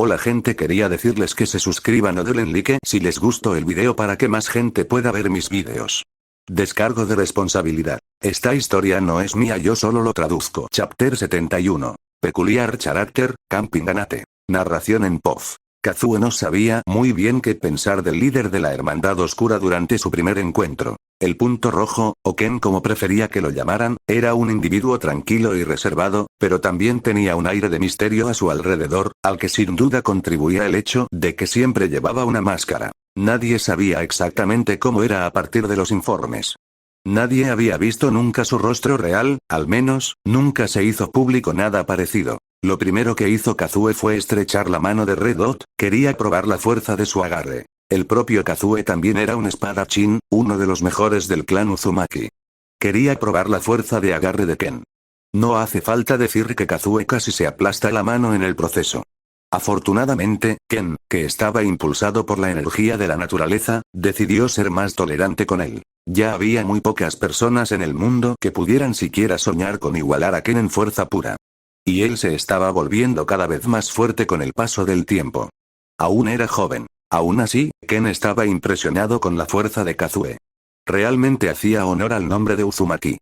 Hola gente, quería decirles que se suscriban o denle like si les gustó el video para que más gente pueda ver mis videos. Descargo de responsabilidad. Esta historia no es mía, yo solo lo traduzco. Chapter 71. Peculiar Character, Camping Anate. Narración en POV. Kazue no sabía muy bien qué pensar del líder de la Hermandad Oscura durante su primer encuentro. El Punto Rojo, o Ken como prefería que lo llamaran, era un individuo tranquilo y reservado, pero también tenía un aire de misterio a su alrededor, al que sin duda contribuía el hecho de que siempre llevaba una máscara. Nadie sabía exactamente cómo era a partir de los informes. Nadie había visto nunca su rostro real, al menos, nunca se hizo público nada parecido. Lo primero que hizo Kazue fue estrechar la mano de Red Dot, quería probar la fuerza de su agarre. El propio Kazue también era un espadachín, uno de los mejores del clan Uzumaki. Quería probar la fuerza de agarre de Ken. No hace falta decir que Kazue casi se aplasta la mano en el proceso. Afortunadamente, Ken, que estaba impulsado por la energía de la naturaleza, decidió ser más tolerante con él. Ya había muy pocas personas en el mundo que pudieran siquiera soñar con igualar a Ken en fuerza pura. Y él se estaba volviendo cada vez más fuerte con el paso del tiempo. Aún era joven. Aún así, Ken estaba impresionado con la fuerza de Kazue. Realmente hacía honor al nombre de Uzumaki.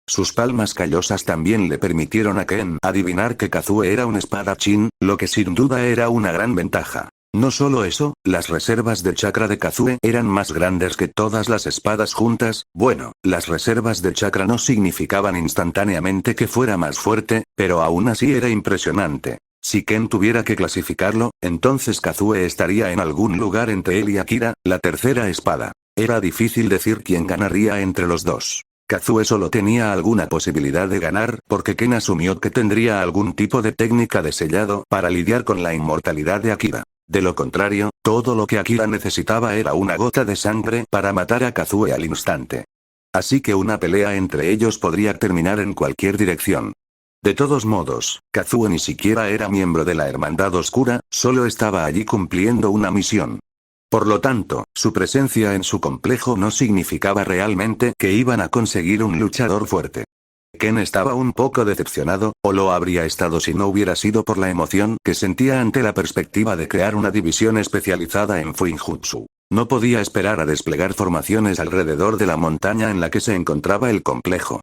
Sus palmas callosas también le permitieron a Ken adivinar que Kazue era un espadachín, lo que sin duda era una gran ventaja. No solo eso, las reservas de chakra de Kazue eran más grandes que todas las espadas juntas. Bueno, las reservas de chakra no significaban instantáneamente que fuera más fuerte, pero aún así era impresionante. Si Ken tuviera que clasificarlo, entonces Kazue estaría en algún lugar entre él y Akira, la tercera espada. Era difícil decir quién ganaría entre los dos. Kazue solo tenía alguna posibilidad de ganar, porque Ken asumió que tendría algún tipo de técnica de sellado para lidiar con la inmortalidad de Akira. De lo contrario, todo lo que Akira necesitaba era una gota de sangre para matar a Kazue al instante. Así que una pelea entre ellos podría terminar en cualquier dirección. De todos modos, Kazue ni siquiera era miembro de la Hermandad Oscura, solo estaba allí cumpliendo una misión. Por lo tanto, su presencia en su complejo no significaba realmente que iban a conseguir un luchador fuerte. Ken estaba un poco decepcionado, o lo habría estado si no hubiera sido por la emoción que sentía ante la perspectiva de crear una división especializada en Fuinjutsu. No podía esperar a desplegar formaciones alrededor de la montaña en la que se encontraba el complejo.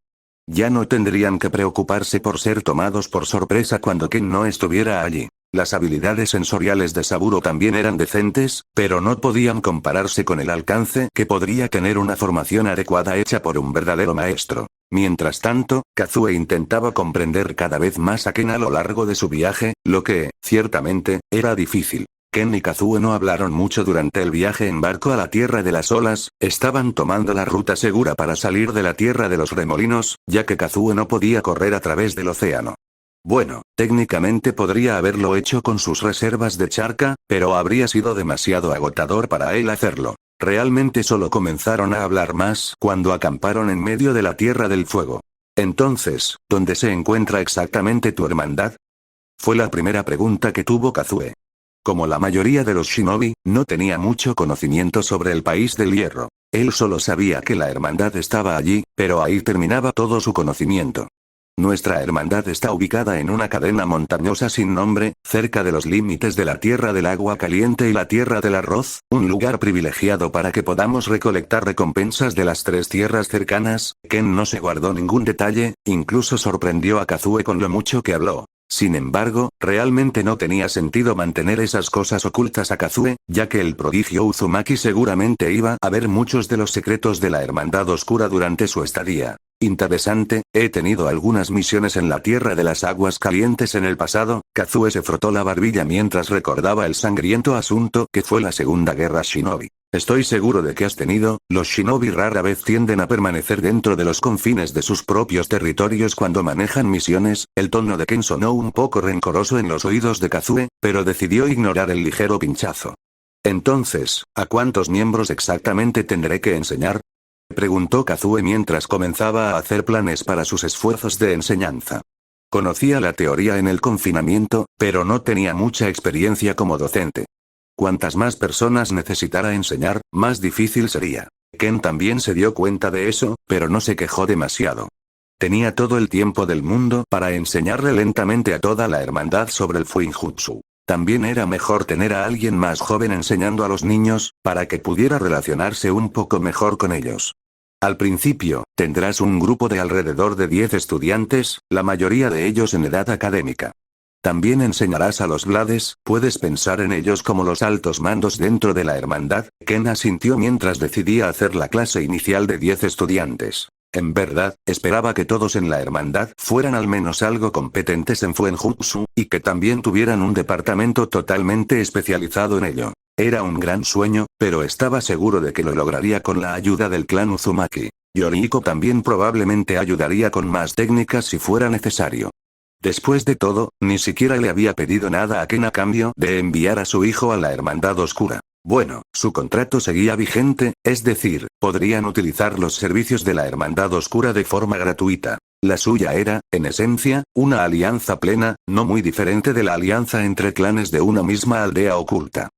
Ya no tendrían que preocuparse por ser tomados por sorpresa cuando Ken no estuviera allí. Las habilidades sensoriales de Saburo también eran decentes, pero no podían compararse con el alcance que podría tener una formación adecuada hecha por un verdadero maestro. Mientras tanto, Kazue intentaba comprender cada vez más a Ken a lo largo de su viaje, lo que, ciertamente, era difícil. Ken y Kazue no hablaron mucho durante el viaje en barco a la Tierra de las Olas, estaban tomando la ruta segura para salir de la Tierra de los Remolinos, ya que Kazue no podía correr a través del océano. Bueno, técnicamente podría haberlo hecho con sus reservas de charca, pero habría sido demasiado agotador para él hacerlo. Realmente solo comenzaron a hablar más cuando acamparon en medio de la Tierra del Fuego. Entonces, ¿dónde se encuentra exactamente tu hermandad? Fue la primera pregunta que tuvo Kazue. Como la mayoría de los shinobi, no tenía mucho conocimiento sobre el país del hierro. Él solo sabía que la hermandad estaba allí, pero ahí terminaba todo su conocimiento. Nuestra hermandad está ubicada en una cadena montañosa sin nombre, cerca de los límites de la Tierra del Agua Caliente y la Tierra del Arroz, un lugar privilegiado para que podamos recolectar recompensas de las tres tierras cercanas. Ken no se guardó ningún detalle, incluso sorprendió a Kazue con lo mucho que habló. Sin embargo, realmente no tenía sentido mantener esas cosas ocultas a Kazue, ya que el prodigio Uzumaki seguramente iba a ver muchos de los secretos de la Hermandad Oscura durante su estadía. Interesante, he tenido algunas misiones en la Tierra de las Aguas Calientes en el pasado. Kazue se frotó la barbilla mientras recordaba el sangriento asunto que fue la Segunda Guerra Shinobi. Estoy seguro de que has tenido. Los shinobi rara vez tienden a permanecer dentro de los confines de sus propios territorios cuando manejan misiones. El tono de Ken sonó un poco rencoroso en los oídos de Kazue, pero decidió ignorar el ligero pinchazo. Entonces, ¿a cuántos miembros exactamente tendré que enseñar?, preguntó Kazue mientras comenzaba a hacer planes para sus esfuerzos de enseñanza. Conocía la teoría en el confinamiento, pero no tenía mucha experiencia como docente. Cuantas más personas necesitara enseñar, más difícil sería. Ken también se dio cuenta de eso, pero no se quejó demasiado. Tenía todo el tiempo del mundo para enseñarle lentamente a toda la hermandad sobre el Fuinjutsu. También era mejor tener a alguien más joven enseñando a los niños, para que pudiera relacionarse un poco mejor con ellos. Al principio, tendrás un grupo de alrededor de 10 estudiantes, la mayoría de ellos en edad académica. También enseñarás a los Blades, puedes pensar en ellos como los altos mandos dentro de la hermandad. Ken asintió mientras decidía hacer la clase inicial de 10 estudiantes. En verdad, esperaba que todos en la hermandad fueran al menos algo competentes en Fuenjutsu, y que también tuvieran un departamento totalmente especializado en ello. Era un gran sueño, pero estaba seguro de que lo lograría con la ayuda del clan Uzumaki. Yoriko también probablemente ayudaría con más técnicas si fuera necesario. Después de todo, ni siquiera le había pedido nada a Ken a cambio de enviar a su hijo a la Hermandad Oscura. Bueno, su contrato seguía vigente, es decir, podrían utilizar los servicios de la Hermandad Oscura de forma gratuita. La suya era, en esencia, una alianza plena, no muy diferente de la alianza entre clanes de una misma aldea oculta.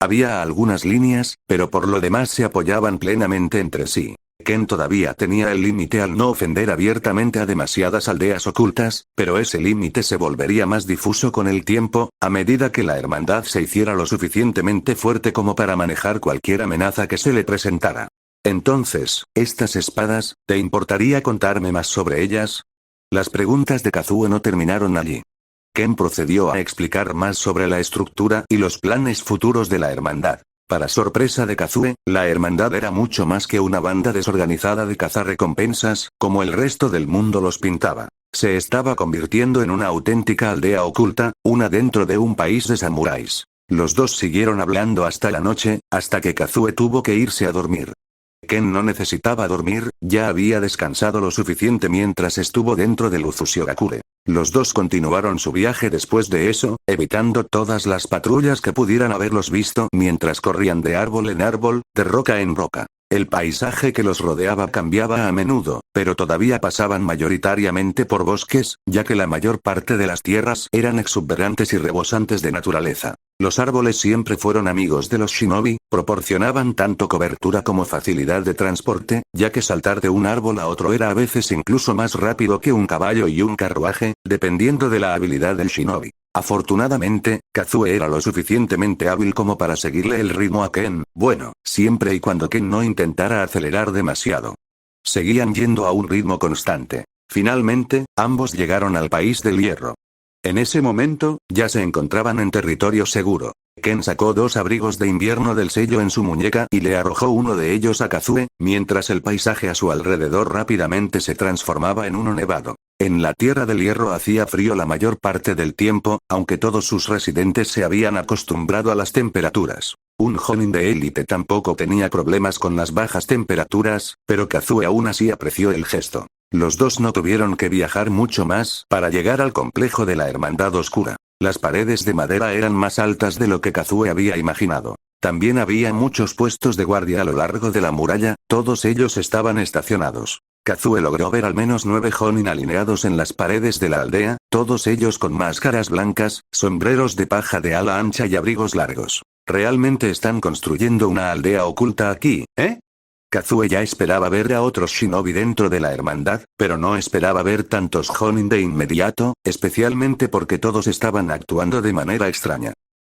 Había algunas líneas, pero por lo demás se apoyaban plenamente entre sí. Ken todavía tenía el límite al no ofender abiertamente a demasiadas aldeas ocultas, pero ese límite se volvería más difuso con el tiempo, a medida que la hermandad se hiciera lo suficientemente fuerte como para manejar cualquier amenaza que se le presentara. Entonces, estas espadas, ¿te importaría contarme más sobre ellas? Las preguntas de Kazue no terminaron allí. Ken procedió a explicar más sobre la estructura y los planes futuros de la hermandad. Para sorpresa de Kazue, la hermandad era mucho más que una banda desorganizada de cazarrecompensas, como el resto del mundo los pintaba. Se estaba convirtiendo en una auténtica aldea oculta, una dentro de un país de samuráis. Los dos siguieron hablando hasta la noche, hasta que Kazue tuvo que irse a dormir. Ken no necesitaba dormir, ya había descansado lo suficiente mientras estuvo dentro del Uzushigakure. Los dos continuaron su viaje después de eso, evitando todas las patrullas que pudieran haberlos visto mientras corrían de árbol en árbol, de roca en roca. El paisaje que los rodeaba cambiaba a menudo, pero todavía pasaban mayoritariamente por bosques, ya que la mayor parte de las tierras eran exuberantes y rebosantes de naturaleza. Los árboles siempre fueron amigos de los shinobi, proporcionaban tanto cobertura como facilidad de transporte, ya que saltar de un árbol a otro era a veces incluso más rápido que un caballo y un carruaje, dependiendo de la habilidad del shinobi. Afortunadamente, Kazue era lo suficientemente hábil como para seguirle el ritmo a Ken, bueno, siempre y cuando Ken no intentara acelerar demasiado. Seguían yendo a un ritmo constante. Finalmente, ambos llegaron al país del hierro. En ese momento, ya se encontraban en territorio seguro. Ken sacó 2 abrigos de invierno del sello en su muñeca y le arrojó uno de ellos a Kazue, mientras el paisaje a su alrededor rápidamente se transformaba en uno nevado. En la Tierra del Hierro hacía frío la mayor parte del tiempo, aunque todos sus residentes se habían acostumbrado a las temperaturas. Un Jonin de élite tampoco tenía problemas con las bajas temperaturas, pero Kazue aún así apreció el gesto. Los dos no tuvieron que viajar mucho más para llegar al complejo de la Hermandad Oscura. Las paredes de madera eran más altas de lo que Kazue había imaginado. También había muchos puestos de guardia a lo largo de la muralla, todos ellos estaban estacionados. Kazue logró ver al menos 9 Jonin alineados en las paredes de la aldea, todos ellos con máscaras blancas, sombreros de paja de ala ancha y abrigos largos. ¿Realmente están construyendo una aldea oculta aquí, eh? Kazue ya esperaba ver a otros shinobi dentro de la hermandad, pero no esperaba ver tantos Jonin de inmediato, especialmente porque todos estaban actuando de manera extraña.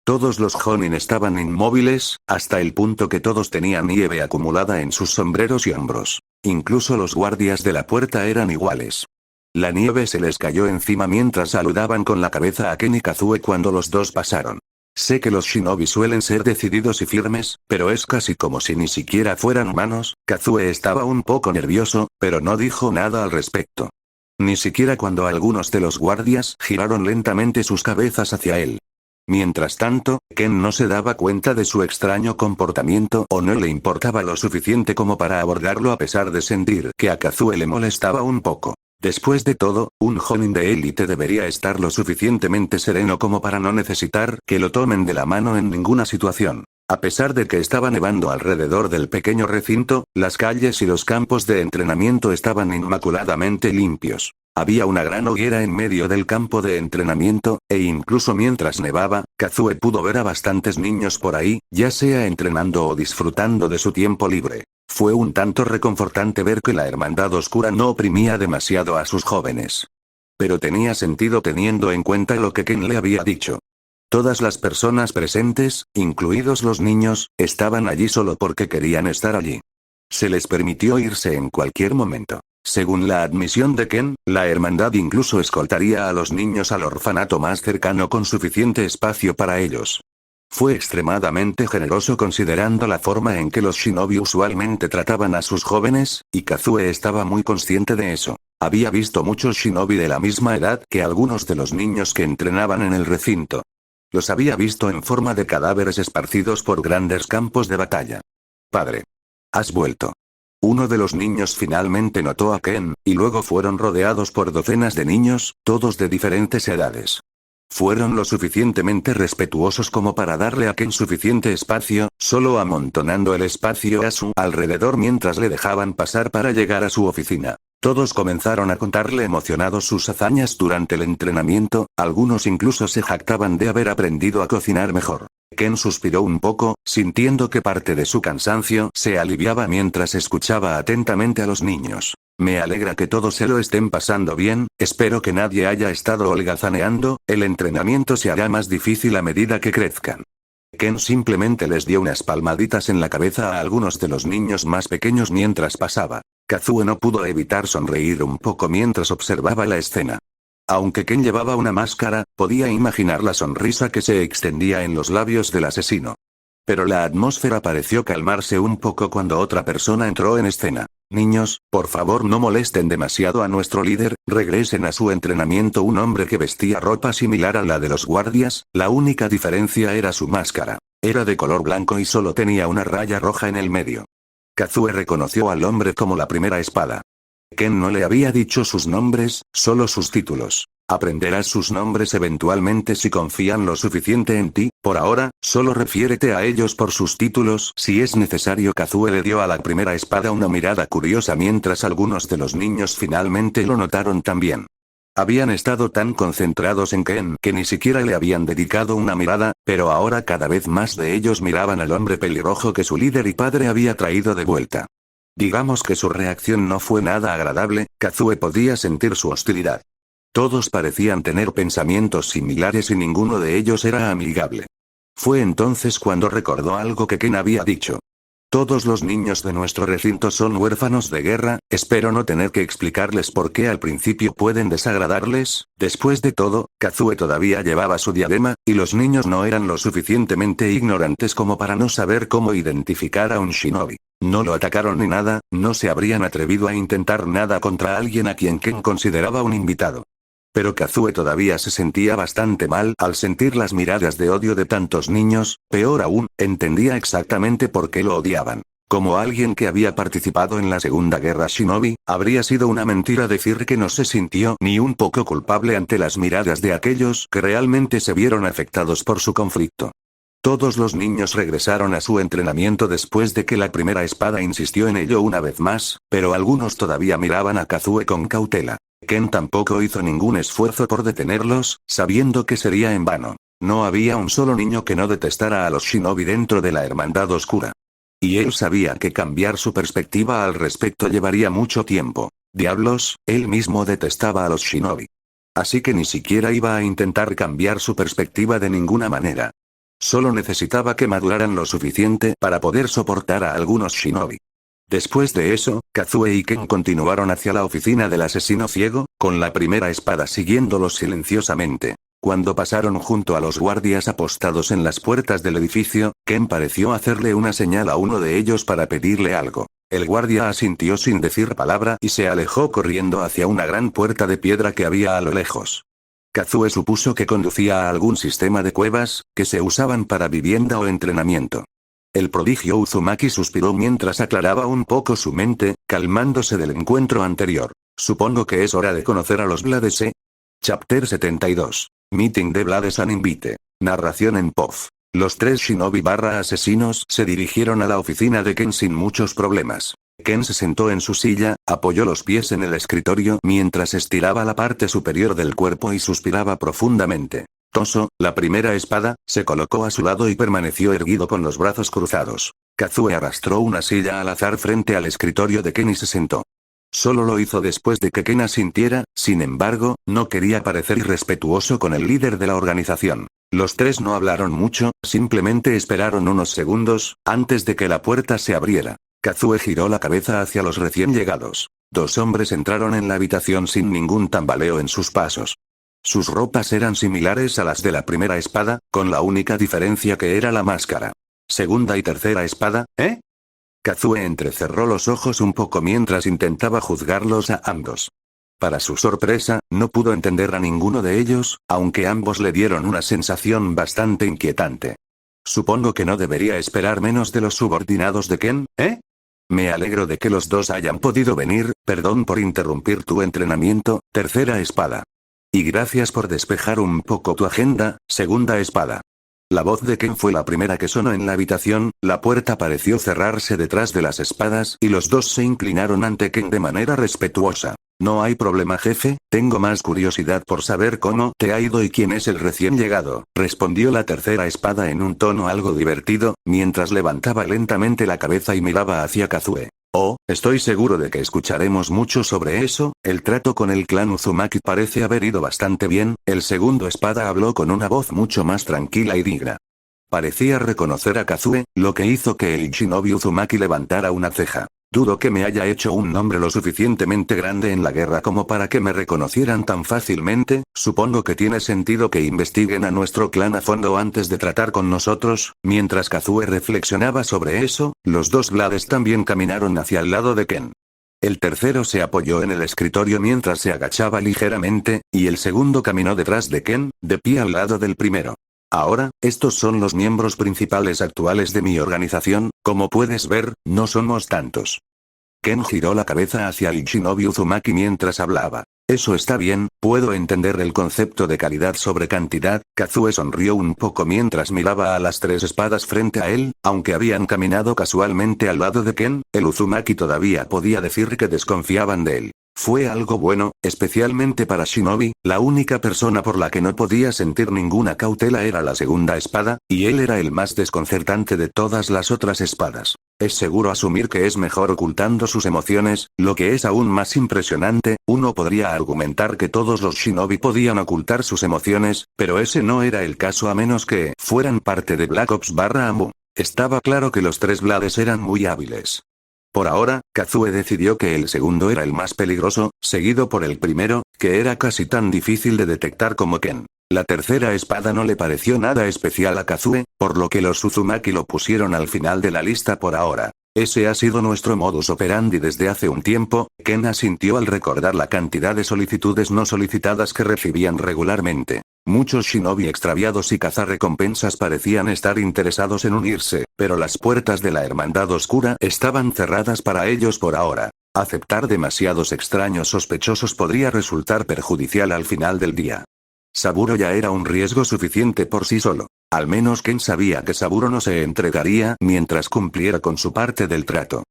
Todos los Jonin estaban inmóviles, hasta el punto que todos tenían nieve acumulada en sus sombreros y hombros. Incluso los guardias de la puerta eran iguales. La nieve se les cayó encima mientras saludaban con la cabeza a Ken y Kazue cuando los dos pasaron. Sé que los shinobi suelen ser decididos y firmes, pero es casi como si ni siquiera fueran humanos. Kazue estaba un poco nervioso, pero no dijo nada al respecto. Ni siquiera cuando algunos de los guardias giraron lentamente sus cabezas hacia él. Mientras tanto, Ken no se daba cuenta de su extraño comportamiento o no le importaba lo suficiente como para abordarlo a pesar de sentir que a Kazue le molestaba un poco. Después de todo, un Jonin de élite debería estar lo suficientemente sereno como para no necesitar que lo tomen de la mano en ninguna situación. A pesar de que estaba nevando alrededor del pequeño recinto, las calles y los campos de entrenamiento estaban inmaculadamente limpios. Había una gran hoguera en medio del campo de entrenamiento, e incluso mientras nevaba, Kazue pudo ver a bastantes niños por ahí, ya sea entrenando o disfrutando de su tiempo libre. Fue un tanto reconfortante ver que la Hermandad Oscura no oprimía demasiado a sus jóvenes. Pero tenía sentido teniendo en cuenta lo que Ken le había dicho. Todas las personas presentes, incluidos los niños, estaban allí solo porque querían estar allí. Se les permitió irse en cualquier momento. Según la admisión de Ken, la hermandad incluso escoltaría a los niños al orfanato más cercano con suficiente espacio para ellos. Fue extremadamente generoso considerando la forma en que los shinobi usualmente trataban a sus jóvenes, y Kazue estaba muy consciente de eso. Había visto muchos shinobi de la misma edad que algunos de los niños que entrenaban en el recinto. Los había visto en forma de cadáveres esparcidos por grandes campos de batalla. Padre. Has vuelto. Uno de los niños finalmente notó a Ken, y luego fueron rodeados por docenas de niños, todos de diferentes edades. Fueron lo suficientemente respetuosos como para darle a Ken suficiente espacio, solo amontonando el espacio a su alrededor mientras le dejaban pasar para llegar a su oficina. Todos comenzaron a contarle emocionados sus hazañas durante el entrenamiento, algunos incluso se jactaban de haber aprendido a cocinar mejor. Ken suspiró un poco, sintiendo que parte de su cansancio se aliviaba mientras escuchaba atentamente a los niños. Me alegra que todos se lo estén pasando bien, espero que nadie haya estado holgazaneando, el entrenamiento se hará más difícil a medida que crezcan. Ken simplemente les dio unas palmaditas en la cabeza a algunos de los niños más pequeños mientras pasaba. Kazue no pudo evitar sonreír un poco mientras observaba la escena. Aunque Ken llevaba una máscara, podía imaginar la sonrisa que se extendía en los labios del asesino. Pero la atmósfera pareció calmarse un poco cuando otra persona entró en escena. Niños, por favor no molesten demasiado a nuestro líder, regresen a su entrenamiento. Un hombre que vestía ropa similar a la de los guardias, la única diferencia era su máscara. Era de color blanco y solo tenía una raya roja en el medio. Kazue reconoció al hombre como la primera espada. Ken no le había dicho sus nombres, solo sus títulos. Aprenderás sus nombres eventualmente si confían lo suficiente en ti, por ahora, solo refiérete a ellos por sus títulos si es necesario. Kazue le dio a la primera espada una mirada curiosa mientras algunos de los niños finalmente lo notaron también. Habían estado tan concentrados en Ken que ni siquiera le habían dedicado una mirada, pero ahora cada vez más de ellos miraban al hombre pelirrojo que su líder y padre había traído de vuelta. Digamos que su reacción no fue nada agradable, Kazue podía sentir su hostilidad. Todos parecían tener pensamientos similares y ninguno de ellos era amigable. Fue entonces cuando recordó algo que Ken había dicho. Todos los niños de nuestro recinto son huérfanos de guerra, espero no tener que explicarles por qué al principio pueden desagradarles. Después de todo, Kazue todavía llevaba su diadema, y los niños no eran lo suficientemente ignorantes como para no saber cómo identificar a un shinobi. No lo atacaron ni nada, no se habrían atrevido a intentar nada contra alguien a quien Ken consideraba un invitado. Pero Kazue todavía se sentía bastante mal al sentir las miradas de odio de tantos niños, peor aún, entendía exactamente por qué lo odiaban. Como alguien que había participado en la Segunda Guerra Shinobi, habría sido una mentira decir que no se sintió ni un poco culpable ante las miradas de aquellos que realmente se vieron afectados por su conflicto. Todos los niños regresaron a su entrenamiento después de que la primera espada insistió en ello una vez más, pero algunos todavía miraban a Kazue con cautela. Ken tampoco hizo ningún esfuerzo por detenerlos, sabiendo que sería en vano. No había un solo niño que no detestara a los shinobi dentro de la Hermandad Oscura. Y él sabía que cambiar su perspectiva al respecto llevaría mucho tiempo. Diablos, él mismo detestaba a los shinobi. Así que ni siquiera iba a intentar cambiar su perspectiva de ninguna manera. Solo necesitaba que maduraran lo suficiente para poder soportar a algunos shinobi. Después de eso, Kazue y Ken continuaron hacia la oficina del asesino ciego, con la primera espada siguiéndolos silenciosamente. Cuando pasaron junto a los guardias apostados en las puertas del edificio, Ken pareció hacerle una señal a uno de ellos para pedirle algo. El guardia asintió sin decir palabra y se alejó corriendo hacia una gran puerta de piedra que había a lo lejos. Kazue supuso que conducía a algún sistema de cuevas, que se usaban para vivienda o entrenamiento. El prodigio Uzumaki suspiró mientras aclaraba un poco su mente, calmándose del encuentro anterior. Supongo que es hora de conocer a los Blades, ¿eh? Chapter 72. Meeting de Blades and Invite. Narración en POV. Los tres shinobi/asesinos se dirigieron a la oficina de Ken sin muchos problemas. Ken se sentó en su silla, apoyó los pies en el escritorio mientras estiraba la parte superior del cuerpo y suspiraba profundamente. Toso, la primera espada, se colocó a su lado y permaneció erguido con los brazos cruzados. Kazue arrastró una silla al azar frente al escritorio de Ken y se sentó. Solo lo hizo después de que Ken asintiera, sin embargo, no quería parecer irrespetuoso con el líder de la organización. Los tres no hablaron mucho, simplemente esperaron unos segundos, antes de que la puerta se abriera. Kazue giró la cabeza hacia los recién llegados. Dos hombres entraron en la habitación sin ningún tambaleo en sus pasos. Sus ropas eran similares a las de la primera espada, con la única diferencia que era la máscara. Segunda y tercera espada, ¿eh? Kazue entrecerró los ojos un poco mientras intentaba juzgarlos a ambos. Para su sorpresa, no pudo entender a ninguno de ellos, aunque ambos le dieron una sensación bastante inquietante. Supongo que no debería esperar menos de los subordinados de Ken, ¿eh? Me alegro de que los dos hayan podido venir, perdón por interrumpir tu entrenamiento, tercera espada. Y gracias por despejar un poco tu agenda, segunda espada. La voz de Ken fue la primera que sonó en la habitación, la puerta pareció cerrarse detrás de las espadas y los dos se inclinaron ante Ken de manera respetuosa. No hay problema jefe, tengo más curiosidad por saber cómo te ha ido y quién es el recién llegado, respondió la tercera espada en un tono algo divertido, mientras levantaba lentamente la cabeza y miraba hacia Kazue. Oh, estoy seguro de que escucharemos mucho sobre eso, el trato con el clan Uzumaki parece haber ido bastante bien, el segundo espada habló con una voz mucho más tranquila y digna. Parecía reconocer a Kazue, lo que hizo que el shinobi Uzumaki levantara una ceja. Dudo que me haya hecho un nombre lo suficientemente grande en la guerra como para que me reconocieran tan fácilmente, supongo que tiene sentido que investiguen a nuestro clan a fondo antes de tratar con nosotros. Mientras Kazue reflexionaba sobre eso, los dos Blades también caminaron hacia el lado de Ken. El tercero se apoyó en el escritorio mientras se agachaba ligeramente, y el segundo caminó detrás de Ken, de pie al lado del primero. Ahora, estos son los miembros principales actuales de mi organización, como puedes ver, no somos tantos. Ken giró la cabeza hacia el shinobi Uzumaki mientras hablaba. Eso está bien, puedo entender el concepto de calidad sobre cantidad. Kazue sonrió un poco mientras miraba a las tres espadas frente a él, aunque habían caminado casualmente al lado de Ken, el Uzumaki todavía podía decir que desconfiaban de él. Fue algo bueno, especialmente para Shinobi, la única persona por la que no podía sentir ninguna cautela era la segunda espada, y él era el más desconcertante de todas las otras espadas. Es seguro asumir que es mejor ocultando sus emociones, lo que es aún más impresionante, uno podría argumentar que todos los Shinobi podían ocultar sus emociones, pero ese no era el caso a menos que fueran parte de Black Ops/Amu. Estaba claro que los tres Blades eran muy hábiles. Por ahora, Kazue decidió que el segundo era el más peligroso, seguido por el primero, que era casi tan difícil de detectar como Ken. La tercera espada no le pareció nada especial a Kazue, por lo que los Uzumaki lo pusieron al final de la lista por ahora. Ese ha sido nuestro modus operandi desde hace un tiempo. Ken asintió al recordar la cantidad de solicitudes no solicitadas que recibían regularmente. Muchos shinobi extraviados y cazarrecompensas parecían estar interesados en unirse, pero las puertas de la Hermandad Oscura estaban cerradas para ellos por ahora. Aceptar demasiados extraños sospechosos podría resultar perjudicial al final del día. Saburo ya era un riesgo suficiente por sí solo. Al menos Ken sabía que Saburo no se entregaría mientras cumpliera con su parte del trato.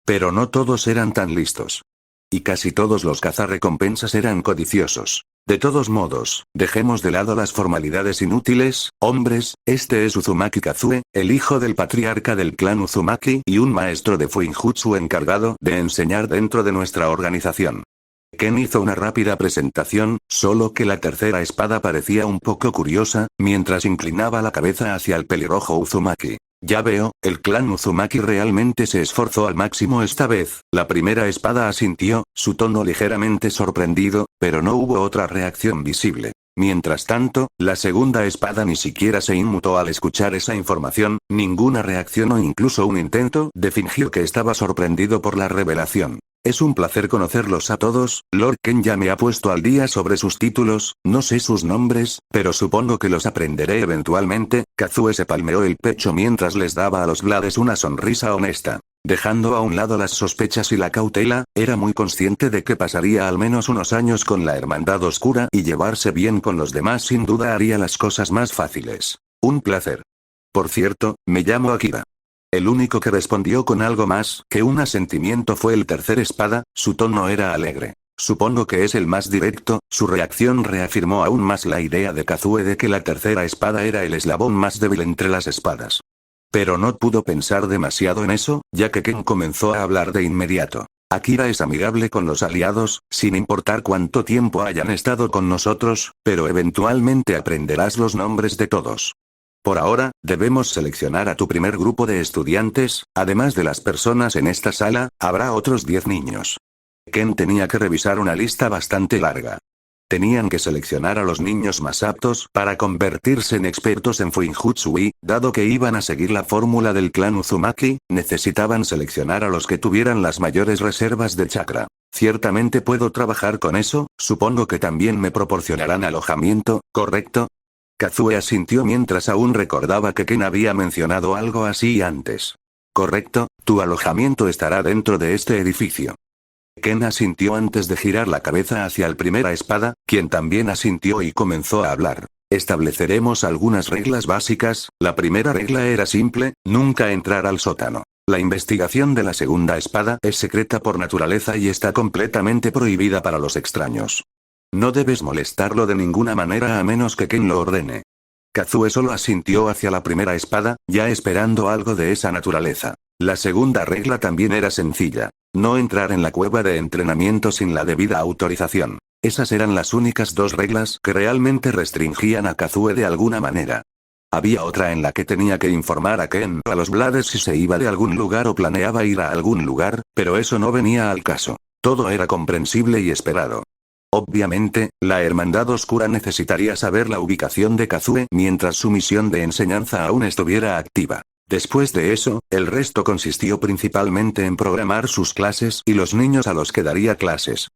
Pero no todos eran tan listos. Y casi todos los cazarrecompensas eran codiciosos. De todos modos, dejemos de lado las formalidades inútiles, hombres, este es Uzumaki Kazue, el hijo del patriarca del clan Uzumaki y un maestro de Fuinjutsu encargado de enseñar dentro de nuestra organización. Ken hizo una rápida presentación, solo que la tercera espada parecía un poco curiosa, mientras inclinaba la cabeza hacia el pelirrojo Uzumaki. Ya veo, el clan Uzumaki realmente se esforzó al máximo esta vez. La primera espada asintió, su tono ligeramente sorprendido, pero no hubo otra reacción visible. Mientras tanto, la segunda espada ni siquiera se inmutó al escuchar esa información, ninguna reacción o incluso un intento de fingir que estaba sorprendido por la revelación. Es un placer conocerlos a todos. Lord Ken ya me ha puesto al día sobre sus títulos, no sé sus nombres, pero supongo que los aprenderé eventualmente. Kazue se palmeó el pecho mientras les daba a los Blades una sonrisa honesta. Dejando a un lado las sospechas y la cautela, era muy consciente de que pasaría al menos unos años con la Hermandad Oscura y llevarse bien con los demás sin duda haría las cosas más fáciles. Un placer. Por cierto, me llamo Akira. El único que respondió con algo más que un asentimiento fue el tercer espada, su tono era alegre. Supongo que es el más directo. Su reacción reafirmó aún más la idea de Kazue de que la tercera espada era el eslabón más débil entre las espadas. Pero no pudo pensar demasiado en eso, ya que Ken comenzó a hablar de inmediato. Akira es amigable con los aliados, sin importar cuánto tiempo hayan estado con nosotros, pero eventualmente aprenderás los nombres de todos. Por ahora, debemos seleccionar a tu primer grupo de estudiantes, además de las personas en esta sala, habrá otros 10 niños. Ken tenía que revisar una lista bastante larga. Tenían que seleccionar a los niños más aptos para convertirse en expertos en Fuinjutsu y, dado que iban a seguir la fórmula del clan Uzumaki, necesitaban seleccionar a los que tuvieran las mayores reservas de chakra. Ciertamente puedo trabajar con eso, supongo que también me proporcionarán alojamiento, ¿correcto? Kazue asintió mientras aún recordaba que Ken había mencionado algo así antes. Correcto, tu alojamiento estará dentro de este edificio. Ken asintió antes de girar la cabeza hacia el primera espada, quien también asintió y comenzó a hablar. Estableceremos algunas reglas básicas. La primera regla era simple, nunca entrar al sótano. La investigación de la segunda espada es secreta por naturaleza y está completamente prohibida para los extraños. No debes molestarlo de ninguna manera a menos que Ken lo ordene. Kazue solo asintió hacia la primera espada, ya esperando algo de esa naturaleza. La segunda regla también era sencilla. No entrar en la cueva de entrenamiento sin la debida autorización. Esas eran las únicas dos reglas que realmente restringían a Kazue de alguna manera. Había otra en la que tenía que informar a Ken a los Blades si se iba de algún lugar o planeaba ir a algún lugar, pero eso no venía al caso. Todo era comprensible y esperado. Obviamente, la Hermandad Oscura necesitaría saber la ubicación de Kazue mientras su misión de enseñanza aún estuviera activa. Después de eso, el resto consistió principalmente en programar sus clases y los niños a los que daría clases.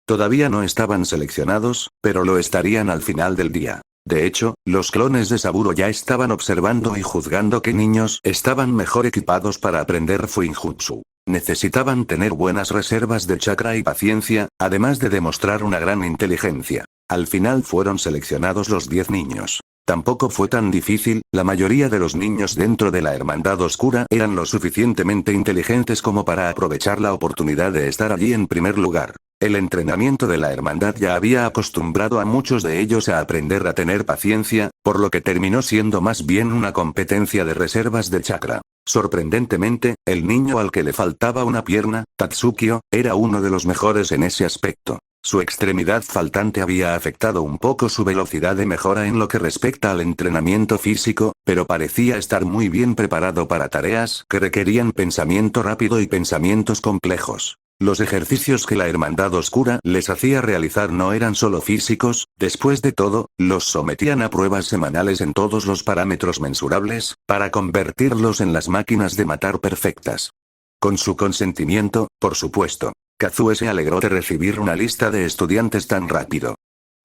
Todavía no estaban seleccionados, pero lo estarían al final del día. De hecho, los clones de Saburo ya estaban observando y juzgando qué niños estaban mejor equipados para aprender Fuinjutsu. Necesitaban tener buenas reservas de chakra y paciencia, además de demostrar una gran inteligencia. Al final fueron seleccionados los 10 niños. Tampoco fue tan difícil, la mayoría de los niños dentro de la Hermandad Oscura eran lo suficientemente inteligentes como para aprovechar la oportunidad de estar allí en primer lugar. El entrenamiento de la Hermandad ya había acostumbrado a muchos de ellos a aprender a tener paciencia, por lo que terminó siendo más bien una competencia de reservas de chakra. Sorprendentemente, el niño al que le faltaba una pierna, Tatsukio, era uno de los mejores en ese aspecto. Su extremidad faltante había afectado un poco su velocidad de mejora en lo que respecta al entrenamiento físico, pero parecía estar muy bien preparado para tareas que requerían pensamiento rápido y pensamientos complejos. Los ejercicios que la Hermandad Oscura les hacía realizar no eran solo físicos, después de todo, los sometían a pruebas semanales en todos los parámetros mensurables, para convertirlos en las máquinas de matar perfectas. Con su consentimiento, por supuesto. Kazue se alegró de recibir una lista de estudiantes tan rápido.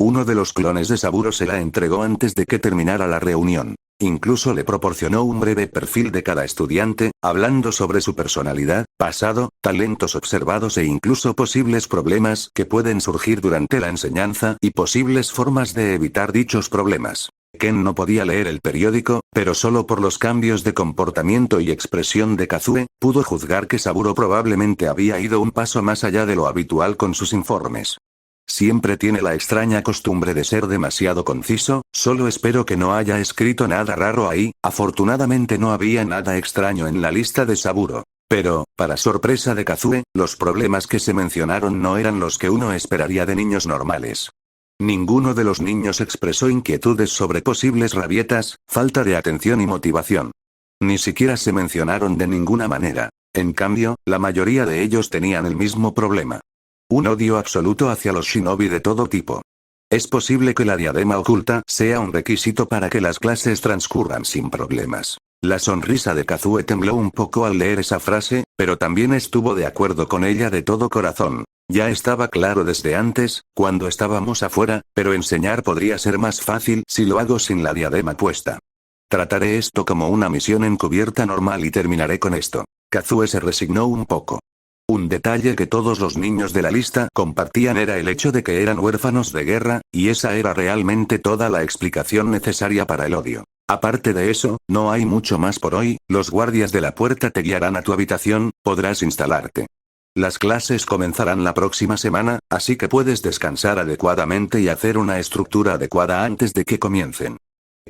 Uno de los clones de Saburo se la entregó antes de que terminara la reunión. Incluso le proporcionó un breve perfil de cada estudiante, hablando sobre su personalidad, pasado, talentos observados e incluso posibles problemas que pueden surgir durante la enseñanza y posibles formas de evitar dichos problemas. Ken no podía leer el periódico, pero solo por los cambios de comportamiento y expresión de Kazue, pudo juzgar que Saburo probablemente había ido un paso más allá de lo habitual con sus informes. Siempre tiene la extraña costumbre de ser demasiado conciso, solo espero que no haya escrito nada raro ahí. Afortunadamente no había nada extraño en la lista de Saburo. Pero, para sorpresa de Kazue, los problemas que se mencionaron no eran los que uno esperaría de niños normales. Ninguno de los niños expresó inquietudes sobre posibles rabietas, falta de atención y motivación. Ni siquiera se mencionaron de ninguna manera. En cambio, la mayoría de ellos tenían el mismo problema. Un odio absoluto hacia los shinobi de todo tipo. Es posible que la diadema oculta sea un requisito para que las clases transcurran sin problemas. La sonrisa de Kazue tembló un poco al leer esa frase, pero también estuvo de acuerdo con ella de todo corazón. Ya estaba claro desde antes, cuando estábamos afuera, pero enseñar podría ser más fácil si lo hago sin la diadema puesta. Trataré esto como una misión encubierta normal y terminaré con esto. Kazue se resignó un poco. Un detalle que todos los niños de la lista compartían era el hecho de que eran huérfanos de guerra, y esa era realmente toda la explicación necesaria para el odio. Aparte de eso, no hay mucho más por hoy, los guardias de la puerta te guiarán a tu habitación, podrás instalarte. Las clases comenzarán la próxima semana, así que puedes descansar adecuadamente y hacer una estructura adecuada antes de que comiencen.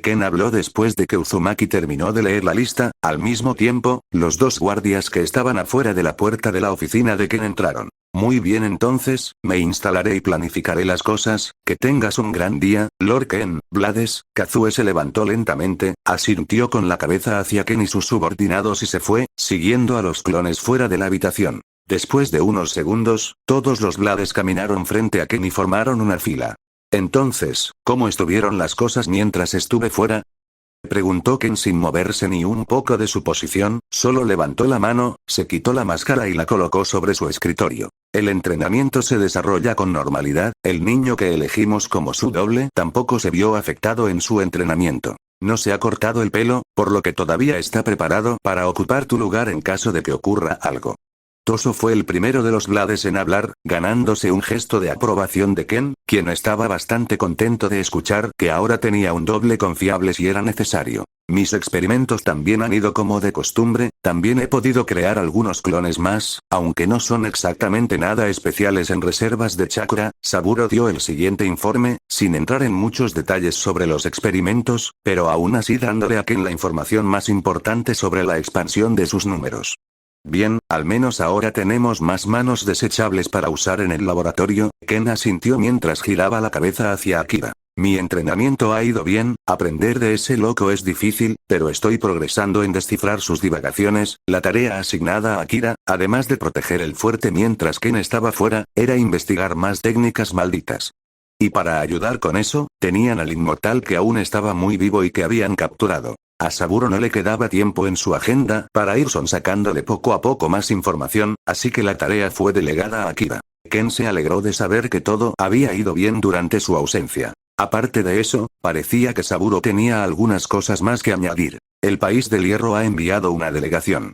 Ken habló después de que Uzumaki terminó de leer la lista. Al mismo tiempo, los dos guardias que estaban afuera de la puerta de la oficina de Ken entraron. Muy bien, entonces, me instalaré y planificaré las cosas. Que tengas un gran día, Lord Ken. Blades. Kazue se levantó lentamente, asintió con la cabeza hacia Ken y sus subordinados y se fue, siguiendo a los clones fuera de la habitación. Después de unos segundos, todos los Blades caminaron frente a Ken y formaron una fila. Entonces, ¿cómo estuvieron las cosas mientras estuve fuera? Preguntó Ken sin moverse ni un poco de su posición, solo levantó la mano, se quitó la máscara y la colocó sobre su escritorio. El entrenamiento se desarrolla con normalidad, el niño que elegimos como su doble tampoco se vio afectado en su entrenamiento. No se ha cortado el pelo, por lo que todavía está preparado para ocupar tu lugar en caso de que ocurra algo. Toso fue el primero de los Blades en hablar, ganándose un gesto de aprobación de Ken, quien estaba bastante contento de escuchar que ahora tenía un doble confiable si era necesario. Mis experimentos también han ido como de costumbre, también he podido crear algunos clones más, aunque no son exactamente nada especiales en reservas de chakra. Saburo dio el siguiente informe, sin entrar en muchos detalles sobre los experimentos, pero aún así dándole a Ken la información más importante sobre la expansión de sus números. Bien, al menos ahora tenemos más manos desechables para usar en el laboratorio. Ken asintió mientras giraba la cabeza hacia Akira. Mi entrenamiento ha ido bien, aprender de ese loco es difícil, pero estoy progresando en descifrar sus divagaciones. La tarea asignada a Akira, además de proteger el fuerte mientras Ken estaba fuera, era investigar más técnicas malditas. Y para ayudar con eso, tenían al inmortal que aún estaba muy vivo y que habían capturado. A Saburo no le quedaba tiempo en su agenda para ir sacándole poco a poco más información, así que la tarea fue delegada a Akira. Ken se alegró de saber que todo había ido bien durante su ausencia. Aparte de eso, parecía que Saburo tenía algunas cosas más que añadir. El país del hierro ha enviado una delegación.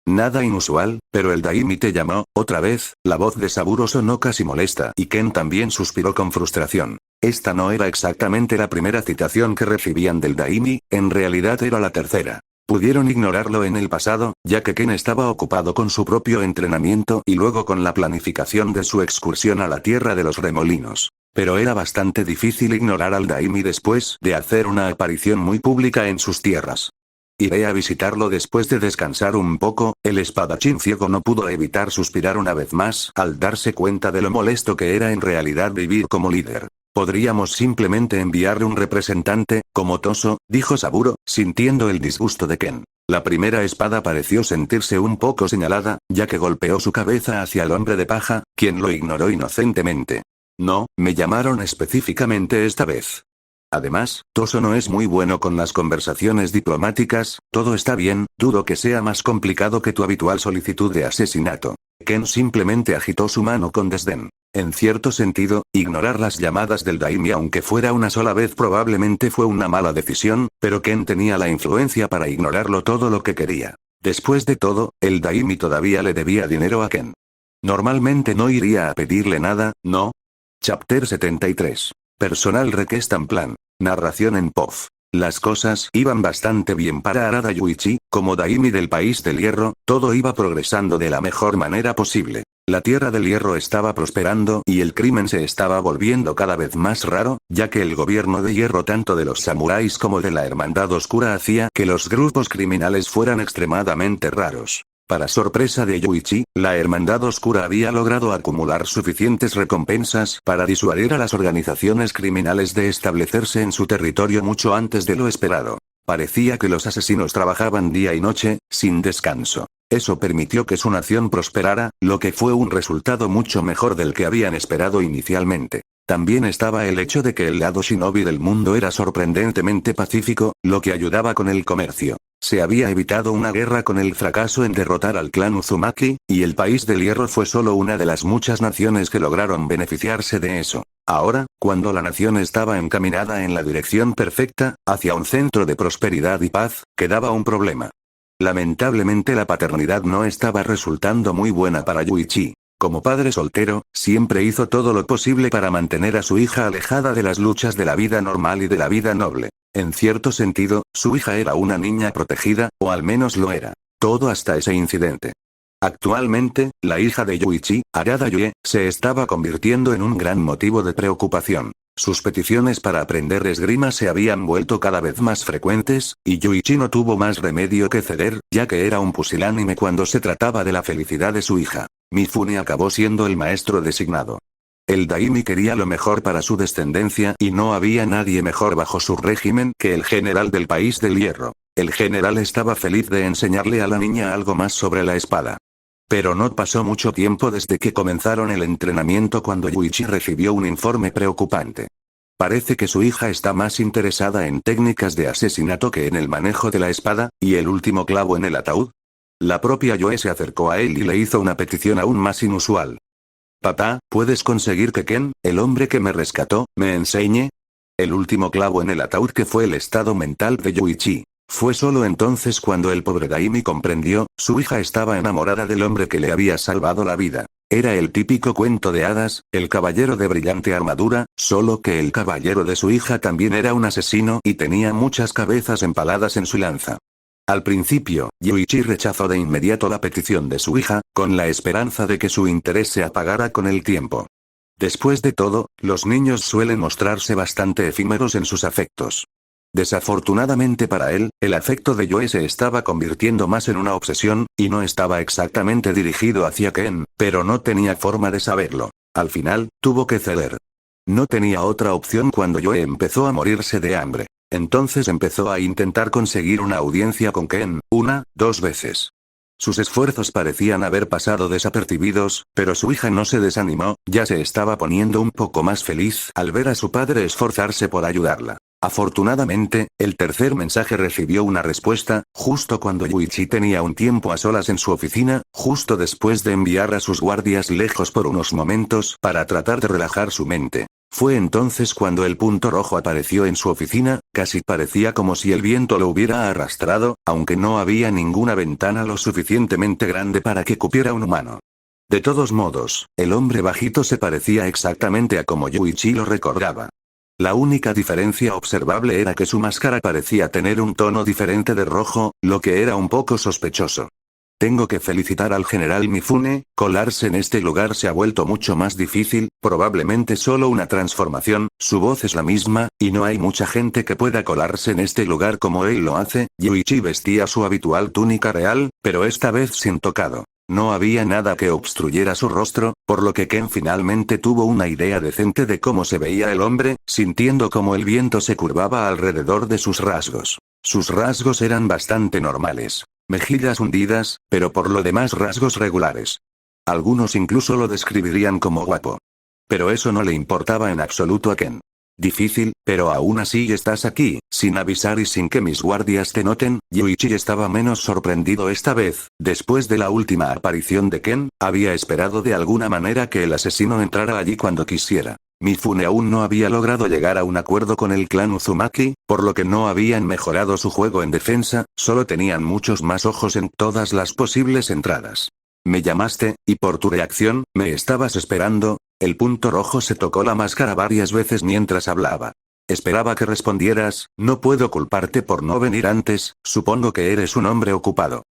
Nada inusual, pero el Daimi te llamó, otra vez. La voz de Saburo sonó casi molesta y Ken también suspiró con frustración. Esta no era exactamente la primera citación que recibían del Daimi, en realidad era la tercera. Pudieron ignorarlo en el pasado, ya que Ken estaba ocupado con su propio entrenamiento y luego con la planificación de su excursión a la Tierra de los Remolinos. Pero era bastante difícil ignorar al Daimi después de hacer una aparición muy pública en sus tierras. Iré a visitarlo después de descansar un poco. El espadachín ciego no pudo evitar suspirar una vez más al darse cuenta de lo molesto que era en realidad vivir como líder. Podríamos simplemente enviarle un representante, como Toso, dijo Saburo, sintiendo el disgusto de Ken. La primera espada pareció sentirse un poco señalada, ya que golpeó su cabeza hacia el hombre de paja, quien lo ignoró inocentemente. No, me llamaron específicamente esta vez. Además, Toso no es muy bueno con las conversaciones diplomáticas. Todo está bien, dudo que sea más complicado que tu habitual solicitud de asesinato. Ken simplemente agitó su mano con desdén. En cierto sentido, ignorar las llamadas del Daimi aunque fuera una sola vez probablemente fue una mala decisión, pero Ken tenía la influencia para ignorarlo todo lo que quería. Después de todo, el Daimi todavía le debía dinero a Ken. Normalmente no iría a pedirle nada, ¿no? Chapter 73. Personal Request and Plan. Narración en POV. Las cosas iban bastante bien para Arada Yuichi, como Daimi del país del hierro, todo iba progresando de la mejor manera posible. La tierra del hierro estaba prosperando y el crimen se estaba volviendo cada vez más raro, ya que el gobierno de hierro tanto de los samuráis como de la Hermandad Oscura hacía que los grupos criminales fueran extremadamente raros. Para sorpresa de Yuichi, la Hermandad Oscura había logrado acumular suficientes recompensas para disuadir a las organizaciones criminales de establecerse en su territorio mucho antes de lo esperado. Parecía que los asesinos trabajaban día y noche, sin descanso. Eso permitió que su nación prosperara, lo que fue un resultado mucho mejor del que habían esperado inicialmente. También estaba el hecho de que el lado shinobi del mundo era sorprendentemente pacífico, lo que ayudaba con el comercio. Se había evitado una guerra con el fracaso en derrotar al clan Uzumaki, y el país del hierro fue solo una de las muchas naciones que lograron beneficiarse de eso. Ahora, cuando la nación estaba encaminada en la dirección perfecta, hacia un centro de prosperidad y paz, quedaba un problema. Lamentablemente la paternidad no estaba resultando muy buena para Yuichi. Como padre soltero, siempre hizo todo lo posible para mantener a su hija alejada de las luchas de la vida normal y de la vida noble. En cierto sentido, su hija era una niña protegida, o al menos lo era. Todo hasta ese incidente. Actualmente, la hija de Yuichi, Arada Yue, se estaba convirtiendo en un gran motivo de preocupación. Sus peticiones para aprender esgrima se habían vuelto cada vez más frecuentes, y Yuichi no tuvo más remedio que ceder, ya que era un pusilánime cuando se trataba de la felicidad de su hija. Mifune acabó siendo el maestro designado. El daimi quería lo mejor para su descendencia y no había nadie mejor bajo su régimen que el general del país del hierro. El general estaba feliz de enseñarle a la niña algo más sobre la espada. Pero no pasó mucho tiempo desde que comenzaron el entrenamiento cuando Yuichi recibió un informe preocupante. Parece que su hija está más interesada en técnicas de asesinato que en el manejo de la espada, y el último clavo en el ataúd. La propia Yoe se acercó a él y le hizo una petición aún más inusual. Papá, ¿puedes conseguir que Ken, el hombre que me rescató, me enseñe? El último clavo en el ataúd que fue el estado mental de Yuichi. Fue solo entonces cuando el pobre daimi comprendió, su hija estaba enamorada del hombre que le había salvado la vida. Era el típico cuento de hadas, el caballero de brillante armadura, solo que el caballero de su hija también era un asesino y tenía muchas cabezas empaladas en su lanza. Al principio, Yuichi rechazó de inmediato la petición de su hija, con la esperanza de que su interés se apagara con el tiempo. Después de todo, los niños suelen mostrarse bastante efímeros en sus afectos. Desafortunadamente para él, el afecto de Yoe se estaba convirtiendo más en una obsesión, y no estaba exactamente dirigido hacia Ken, pero no tenía forma de saberlo. Al final, tuvo que ceder. No tenía otra opción cuando Yoe empezó a morirse de hambre. Entonces empezó a intentar conseguir una audiencia con Ken, 2 veces. Sus esfuerzos parecían haber pasado desapercibidos, pero su hija no se desanimó, ya se estaba poniendo un poco más feliz al ver a su padre esforzarse por ayudarla. Afortunadamente, el tercer mensaje recibió una respuesta, justo cuando Yuichi tenía un tiempo a solas en su oficina, justo después de enviar a sus guardias lejos por unos momentos para tratar de relajar su mente. Fue entonces cuando el punto rojo apareció en su oficina, casi parecía como si el viento lo hubiera arrastrado, aunque no había ninguna ventana lo suficientemente grande para que cupiera un humano. De todos modos, el hombre bajito se parecía exactamente a como Yuichi lo recordaba. La única diferencia observable era que su máscara parecía tener un tono diferente de rojo, lo que era un poco sospechoso. Tengo que felicitar al general Mifune, colarse en este lugar se ha vuelto mucho más difícil, probablemente solo una transformación, su voz es la misma, y no hay mucha gente que pueda colarse en este lugar como él lo hace. Yuichi vestía su habitual túnica real, pero esta vez sin tocado. No había nada que obstruyera su rostro, por lo que Ken finalmente tuvo una idea decente de cómo se veía el hombre, sintiendo cómo el viento se curvaba alrededor de sus rasgos. Sus rasgos eran bastante normales. Mejillas hundidas, pero por lo demás rasgos regulares. Algunos incluso lo describirían como guapo. Pero eso no le importaba en absoluto a Ken. Difícil, pero aún así estás aquí, sin avisar y sin que mis guardias te noten. Yuichi estaba menos sorprendido esta vez, después de la última aparición de Ken, había esperado de alguna manera que el asesino entrara allí cuando quisiera. Mifune aún no había logrado llegar a un acuerdo con el clan Uzumaki, por lo que no habían mejorado su juego en defensa, solo tenían muchos más ojos en todas las posibles entradas. Me llamaste, y por tu reacción, me estabas esperando. El punto rojo se tocó la máscara varias veces mientras hablaba. Esperaba que respondieras, no puedo culparte por no venir antes, supongo que eres un hombre ocupado.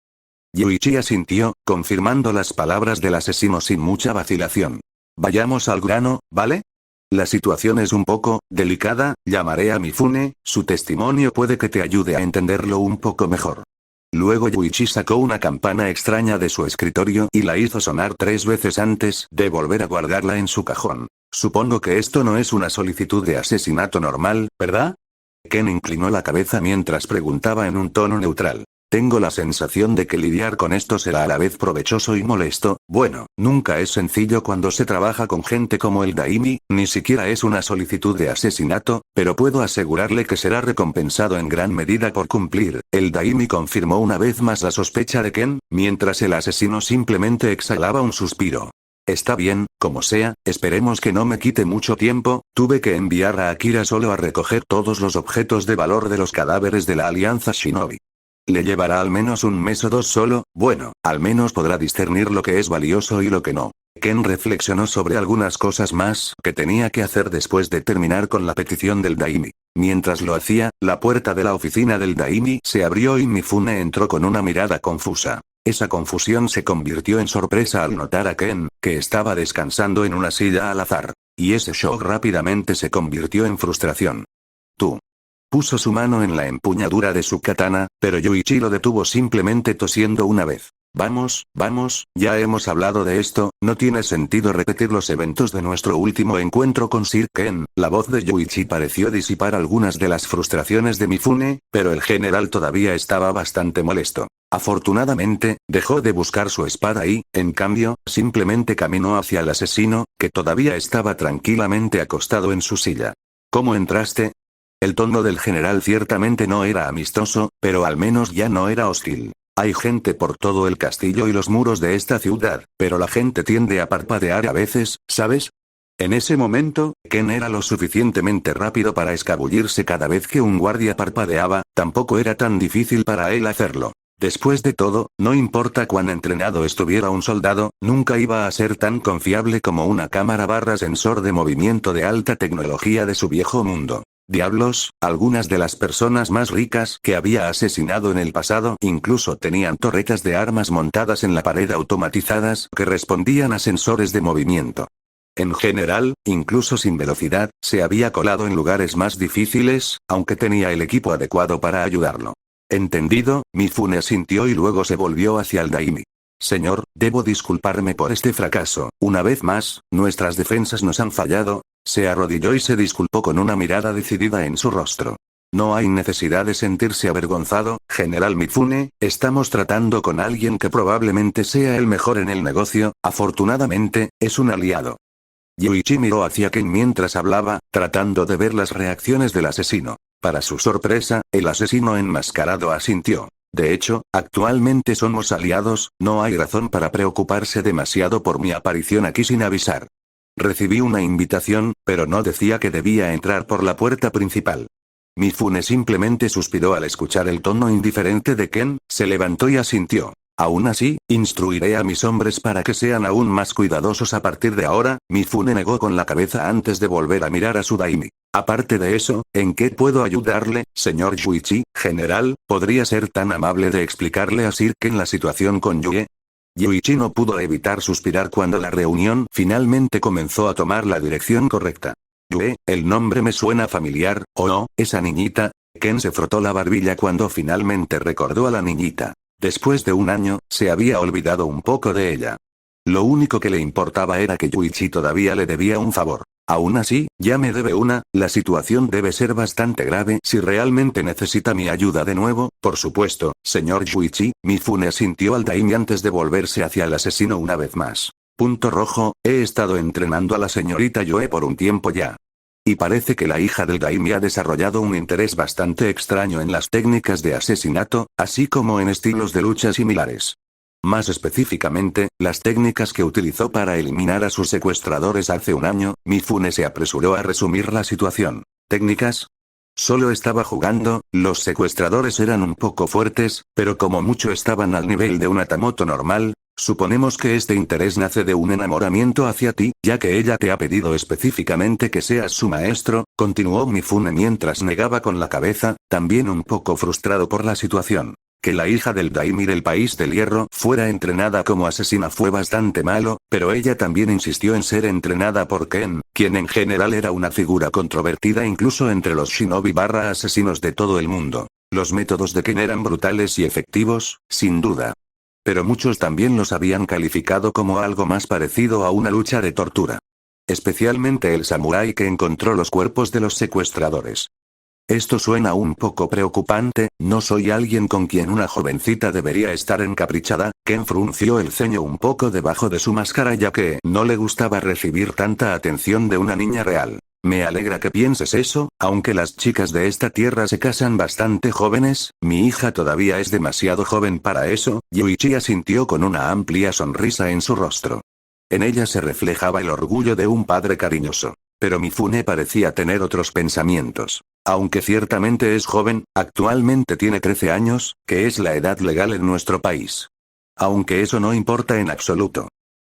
Yuichi asintió, confirmando las palabras del asesino sin mucha vacilación. Vayamos al grano, ¿vale? La situación es un poco delicada, llamaré a Mifune, su testimonio puede que te ayude a entenderlo un poco mejor. Luego Yuichi sacó una campana extraña de su escritorio y la hizo sonar 3 veces antes de volver a guardarla en su cajón. Supongo que esto no es una solicitud de asesinato normal, ¿verdad? Ken inclinó la cabeza mientras preguntaba en un tono neutral. Tengo la sensación de que lidiar con esto será a la vez provechoso y molesto. Bueno, nunca es sencillo cuando se trabaja con gente como el Daimi, ni siquiera es una solicitud de asesinato, pero puedo asegurarle que será recompensado en gran medida por cumplir. El Daimi confirmó una vez más la sospecha de Ken, mientras el asesino simplemente exhalaba un suspiro. Está bien, como sea, esperemos que no me quite mucho tiempo, tuve que enviar a Akira solo a recoger todos los objetos de valor de los cadáveres de la Alianza Shinobi. Le llevará al menos un mes o 2 solo, bueno, al menos podrá discernir lo que es valioso y lo que no. Ken reflexionó sobre algunas cosas más que tenía que hacer después de terminar con la petición del Daimi. Mientras lo hacía, la puerta de la oficina del Daimi se abrió y Mifune entró con una mirada confusa. Esa confusión se convirtió en sorpresa al notar a Ken, que estaba descansando en una silla al azar. Y ese shock rápidamente se convirtió en frustración. Tú. Puso su mano en la empuñadura de su katana, pero Yuichi lo detuvo simplemente tosiendo una vez. Vamos, ya hemos hablado de esto, no tiene sentido repetir los eventos de nuestro último encuentro con Sir Ken. La voz de Yuichi pareció disipar algunas de las frustraciones de Mifune, pero el general todavía estaba bastante molesto. Afortunadamente, dejó de buscar su espada y, en cambio, simplemente caminó hacia el asesino, que todavía estaba tranquilamente acostado en su silla. ¿Cómo entraste? El tono del general ciertamente no era amistoso, pero al menos ya no era hostil. Hay gente por todo el castillo y los muros de esta ciudad, pero la gente tiende a parpadear a veces, ¿sabes? En ese momento, Ken era lo suficientemente rápido para escabullirse cada vez que un guardia parpadeaba, tampoco era tan difícil para él hacerlo. Después de todo, no importa cuán entrenado estuviera un soldado, nunca iba a ser tan confiable como una cámara sensor de movimiento de alta tecnología de su viejo mundo. Diablos, algunas de las personas más ricas que había asesinado en el pasado incluso tenían torretas de armas montadas en la pared automatizadas que respondían a sensores de movimiento. En general, incluso sin velocidad, se había colado en lugares más difíciles, aunque tenía el equipo adecuado para ayudarlo. Entendido, Mifune asintió y luego se volvió hacia el daimi. Señor, debo disculparme por este fracaso, una vez más, nuestras defensas nos han fallado. Se arrodilló y se disculpó con una mirada decidida en su rostro. No hay necesidad de sentirse avergonzado, General Mifune, estamos tratando con alguien que probablemente sea el mejor en el negocio, afortunadamente, es un aliado. Yuichi miró hacia Ken mientras hablaba, tratando de ver las reacciones del asesino. Para su sorpresa, el asesino enmascarado asintió. De hecho, actualmente somos aliados, no hay razón para preocuparse demasiado por mi aparición aquí sin avisar. Recibí una invitación, pero no decía que debía entrar por la puerta principal. Mifune simplemente suspiró al escuchar el tono indiferente de Ken, se levantó y asintió. Aún así, instruiré a mis hombres para que sean aún más cuidadosos a partir de ahora. Mifune negó con la cabeza antes de volver a mirar a su daimi. Aparte de eso, ¿en qué puedo ayudarle, señor Yuichi? General, ¿podría ser tan amable de explicarle a Sir Ken la situación con Yue? Yuichi no pudo evitar suspirar cuando la reunión finalmente comenzó a tomar la dirección correcta. Yue, el nombre me suena familiar, ¿o no? Esa niñita. Ken se frotó la barbilla cuando finalmente recordó a la niñita. Después de un año, se había olvidado un poco de ella. Lo único que le importaba era que Yuichi todavía le debía un favor. Aún así, ya me debe una, la situación debe ser bastante grave si realmente necesita mi ayuda de nuevo, por supuesto, señor Yuichi. Mifune asintió al daimi antes de volverse hacia el asesino una vez más. Punto rojo, he estado entrenando a la señorita Yue por un tiempo ya. Y parece que la hija del daimi ha desarrollado un interés bastante extraño en las técnicas de asesinato, así como en estilos de lucha similares. Más específicamente, las técnicas que utilizó para eliminar a sus secuestradores hace un año. Mifune se apresuró a resumir la situación. ¿Técnicas? Solo estaba jugando, los secuestradores eran un poco fuertes, pero como mucho estaban al nivel de un Hatamoto normal. Suponemos que este interés nace de un enamoramiento hacia ti, ya que ella te ha pedido específicamente que seas su maestro, continuó Mifune mientras negaba con la cabeza, también un poco frustrado por la situación. Que la hija del daimi del país del hierro fuera entrenada como asesina fue bastante malo, pero ella también insistió en ser entrenada por Ken, quien en general era una figura controvertida incluso entre los shinobi/asesinos de todo el mundo. Los métodos de Ken eran brutales y efectivos, sin duda. Pero muchos también los habían calificado como algo más parecido a una lucha de tortura. Especialmente el samurái que encontró los cuerpos de los secuestradores. Esto suena un poco preocupante, no soy alguien con quien una jovencita debería estar encaprichada. Ken frunció el ceño un poco debajo de su máscara ya que no le gustaba recibir tanta atención de una niña real. Me alegra que pienses eso, aunque las chicas de esta tierra se casan bastante jóvenes, mi hija todavía es demasiado joven para eso. Yuichi asintió con una amplia sonrisa en su rostro. En ella se reflejaba el orgullo de un padre cariñoso. Pero Mifune parecía tener otros pensamientos. Aunque ciertamente es joven, actualmente tiene 13 años, que es la edad legal en nuestro país. Aunque eso no importa en absoluto.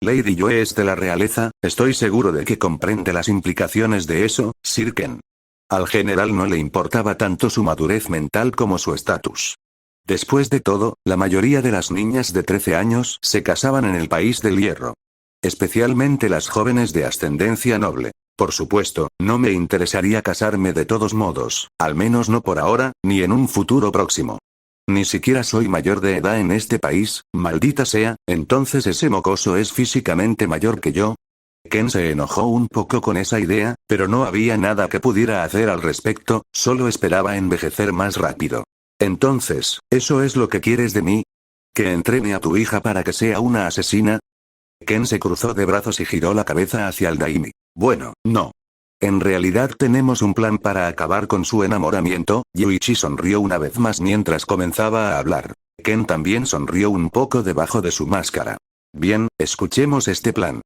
Lady Yue es de la realeza, estoy seguro de que comprende las implicaciones de eso, Sir Ken. Al general no le importaba tanto su madurez mental como su estatus. Después de todo, la mayoría de las niñas de 13 años se casaban en el país del hierro. Especialmente las jóvenes de ascendencia noble. Por supuesto, no me interesaría casarme de todos modos, al menos no por ahora, ni en un futuro próximo. Ni siquiera soy mayor de edad en este país, maldita sea, entonces ese mocoso es físicamente mayor que yo. Ken se enojó un poco con esa idea, pero no había nada que pudiera hacer al respecto, solo esperaba envejecer más rápido. Entonces, ¿eso es lo que quieres de mí? ¿Que entrene a tu hija para que sea una asesina? Ken se cruzó de brazos y giró la cabeza hacia el Daimi. Bueno, no. En realidad tenemos un plan para acabar con su enamoramiento. Yuichi sonrió una vez más mientras comenzaba a hablar. Ken también sonrió un poco debajo de su máscara. Bien, escuchemos este plan.